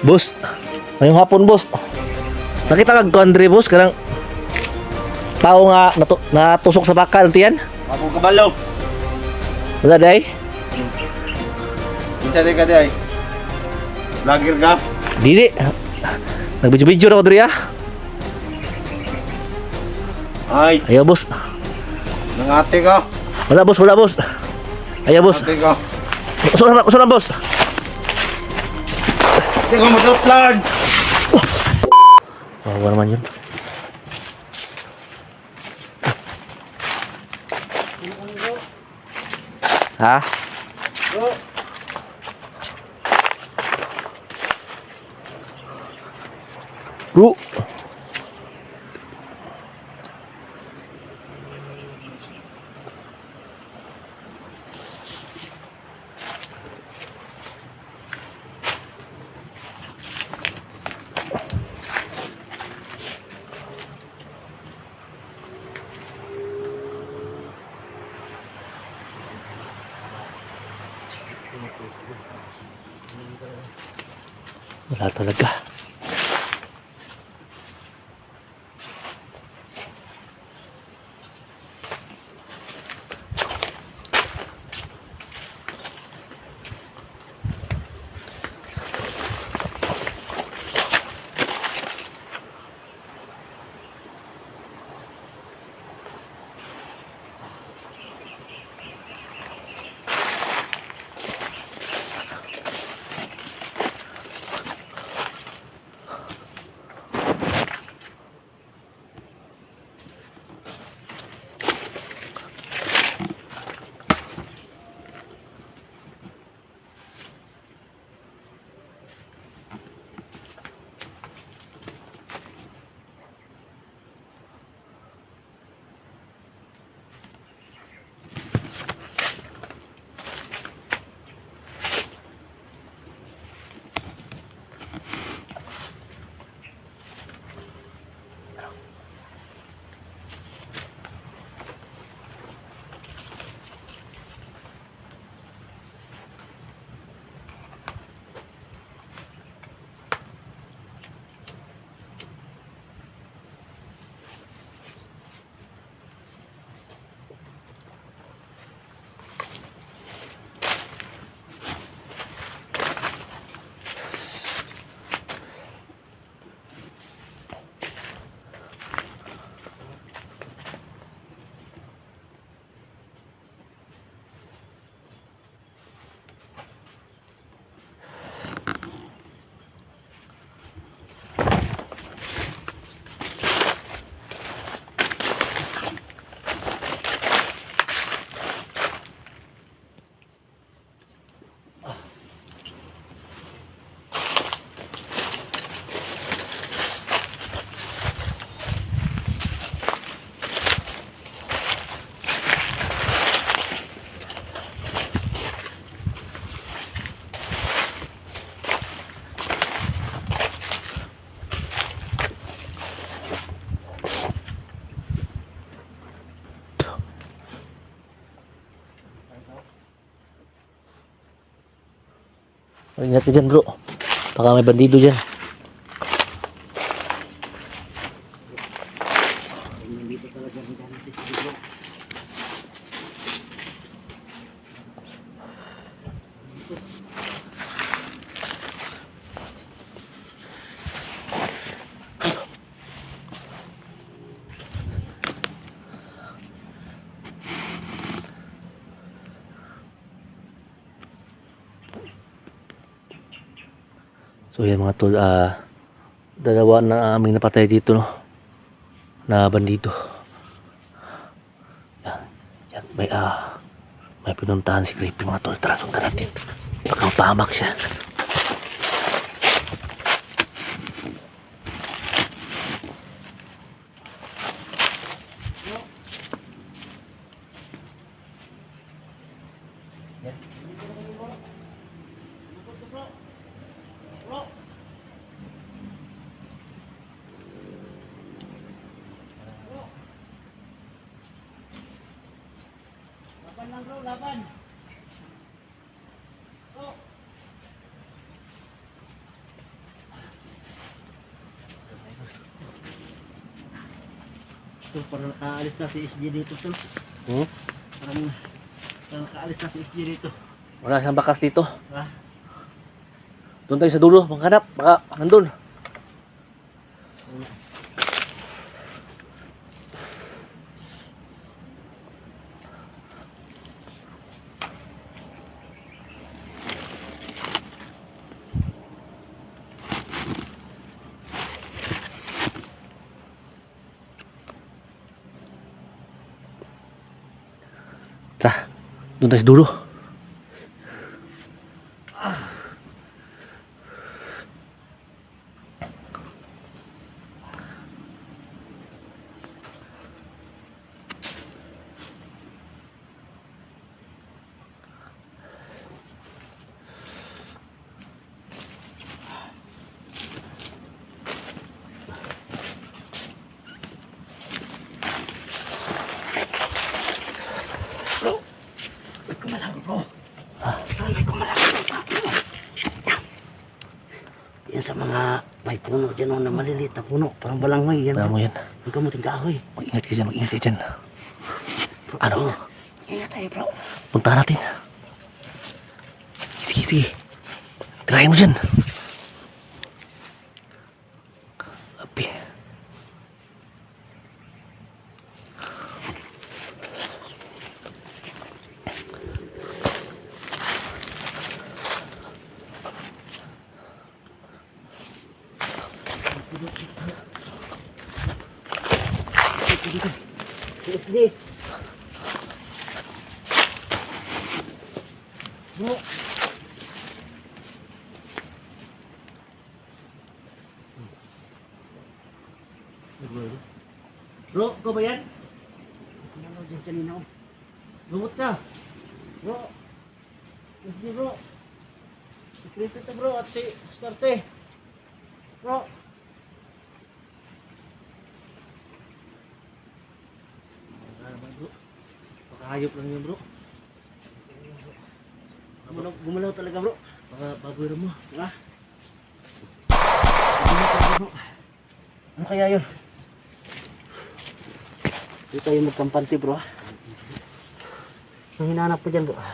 Boss, ngayong hapon boss. Nakita kag Andre boss kanang tao nga natusok sa bakal tiyan. Mabog kabalo. Wala day? Minsan din ka di ay. Vlogger ka? Dili. Nagbidyo-bidyo na ko diri ah. Ay, Ayaw boss. nangate ka. Wala boss, wala boss. Ayaw boss. Nangate ka. Uso na boss. Hindi ka mag-upload. Wawa naman yun. Ha? Bro. Wala talaga. Ingat ka dyan bro. Baka may bandido dyan. So yan mga tol, dalawa na aming napatay dito no, na bandido. Yan, may pinuntahan si Creepy mga tol. Tara, sundan natin. Baka mapahamak siya. Laban lang bro, laban. Bro. Ito, parang nakaalis na si SG dito, tol. Hmm? Parang nakaalis na si SG dito. Wala siyang bakas dito. Ha? Doon tayo sa dulo, maghanap. Baka nandun. Tara, doon tayo sa dulo. Yan sa mga may puno dyan, na maliliit na puno. Parang balanghoy yan. Alam mo yan. Ang kamuting kahoy. Mag-ingat ka dyan, mag-ingat ka dyan. Ano? Ingat tayo, bro. Puntahan natin. Sige, sige. Tirahin mo dyan. Api. SG. Bro. Bro, ikaw ba yan? Ano dyan kanina ko? Lumot ka. Bro. SG, bro. Si Cricket to, bro, at si Starte. Bro. Bro. Pakahayop lang yun, bro. Gumalaw talaga, bro. Baka babuero mo. Ha? Gumalaw talaga, bro. Ano kaya yun? Hindi tayo magkampante, bro. Ang hinahanap ko dyan, bro. Ha?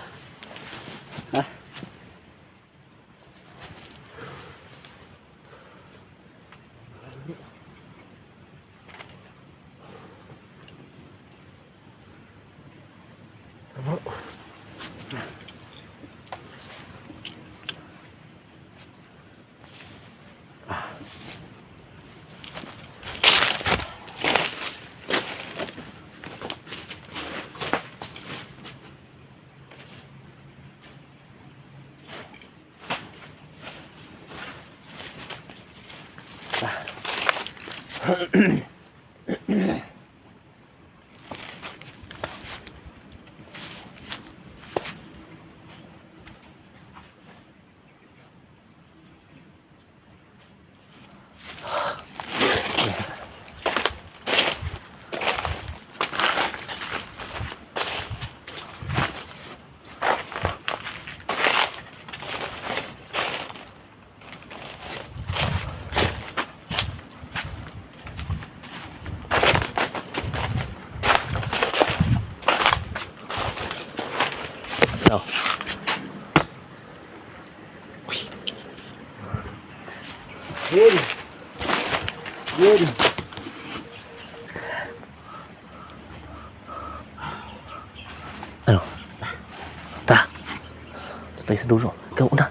Bro. No. Yun. Yun. Ano? Tara. Doon tayo sa dulo. Ikaw una.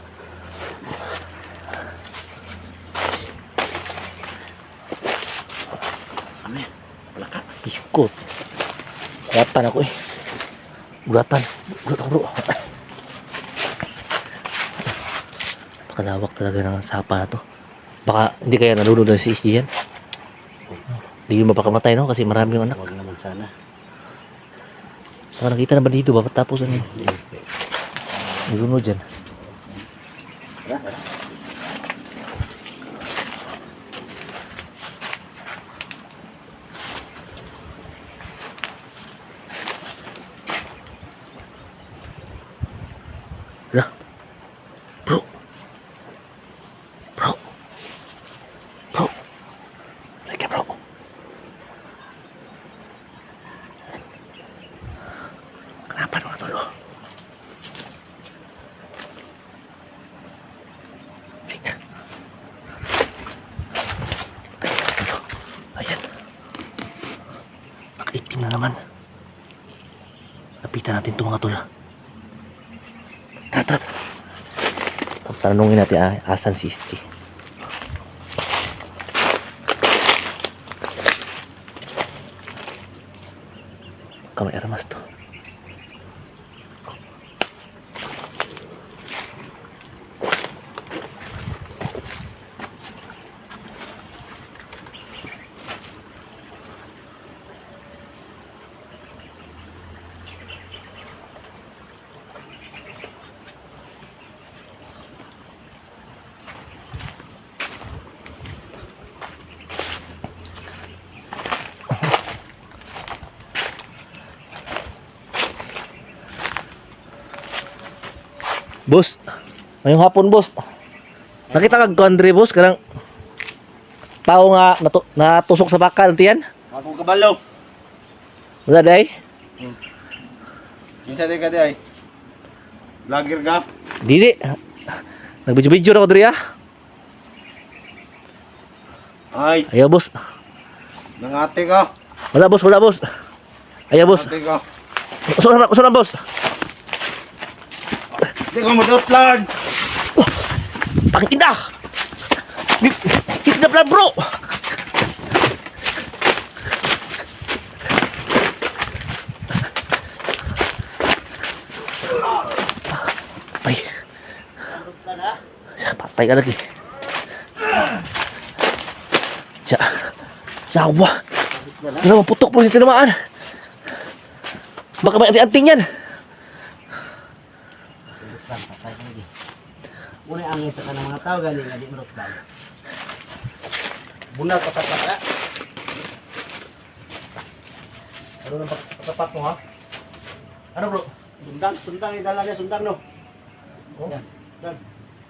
Amen. Wala ka. Iskot. Kayatan ako eh. Bulatan. Bulat ako bro. Napakalawak talaga ng sapa na to. Baka hindi kaya nalunod na si SG yan. Hindi yung mapakamatay no kasi marami yung anak. Huwag naman sana. Baka nakita na ba dito ba? Tapos ano? Nalunod dyan. Lah. Bro. Bro. Bro. Like bro. Lapitan natin ito mga tol. Tara. Tanungin natin asan si SG. Kamay aramas to. Boss, ngayong hapon boss. Nakita kag Andre boss kanang tao nga natusok sa bakal tiyan. Akong kabalo. Wala day? Kinsa di ka di ay? Vlogger ka? Dili. Nagbidyo-bidyo na ko diri ah. Ay, Ayaw boss. nangate ka. Wala boss. Ayaw boss. Nangate ka. Uso na boss. Di ko madot, Lord. Takin na. Hit na plan bro. Ay. Patay ka lagi. Yawa. Ano putok po si tinamaan. Baka may anting-anting yan. Patay ka lagi. Muna angin sa kanang mga tao galing nga di marot lang. Bunal ka tapat ka. Ano nang tapat mo ha? Ano bro? Sundang idala niya sundang no. Oh. Yan. Dan.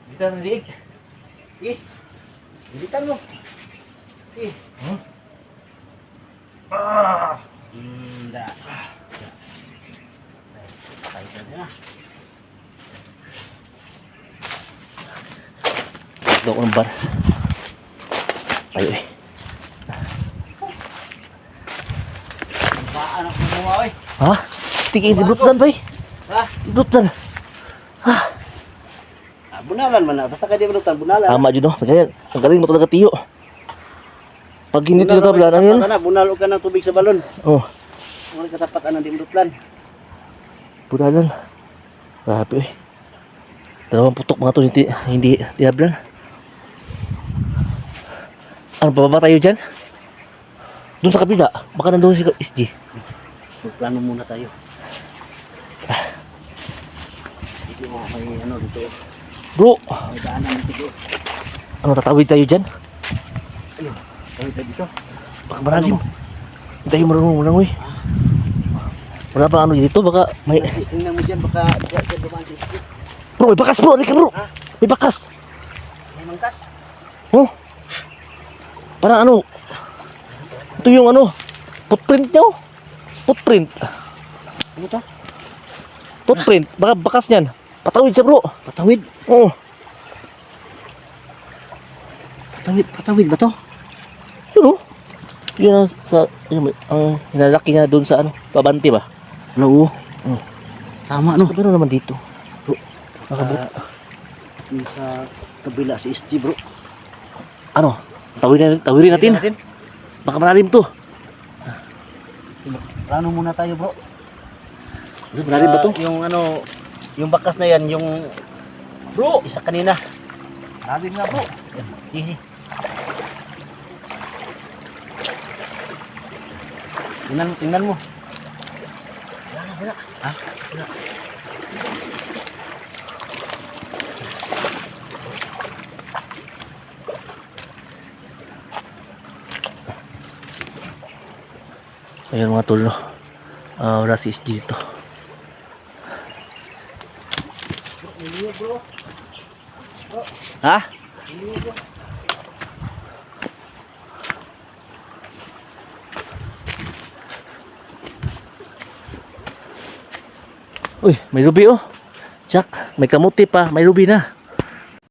Dito na liig. Bilitan mo. Hmm? Da. Patay ka na. Daw ko ng bar. Tayo eh. Baan ako mo oy. Ha? Tingin di blutan ba eh? Ha? Blutan. Bunalan man na. Basta ka di bunutan, bunalan. Tama dyan no. Ganyan. Ang galing mo talaga tiyo. Pag hindi tiyo tablan, ano yun? Bunal ka ng tubig sa balon. Oh. Muna katapat ang di bunutlan. Budalan. Grabe eh. Dalawang putok mga to hindi diablan. Ano bababa tayo dyan? Doon sa kabila. Baka nandun si SG. Magplano muna tayo. Kasi mo may ano dito. Bro, May daanan dito. ano tatawid tayo dyan? Ano? Tayo tayo dito. Baka malalim. Hindi tayo marunong uy. Wala pa ano dito, baka may... Kasi tingnan mo dyan, baka dyan dumaan si Steve. Bro, may bakas bro, halika bro. Ha? May bakas. May mangkas. Oh. Parang ano. Ito yung ano. Footprint nyo. Footprint. Ano to? Footprint. Baka bakas niyan. Patawid siya bro. Patawid. Oh. Patawid ba to? Yun oh. Yun ang sa... ang hinalaki niya doon sa ano. Pabanti ba? Ano? Oh. Tama no. Pero naman dito. Bro. Yung sa kabila si SG bro. Ano? Tawirin natin. Baka malalim to. Plano muna tayo bro. Malalim ba to? Yung ano, yung bakas na yan, yung Bro! isa kanina. Malalim nga bro. Hihi. Tingnan mo. Wala. Ha? Wala. Ayun mga tol no. Wala si SG dito. Ha? Uy, may ruby oh. Jack, may kamuti pa, may ruby na.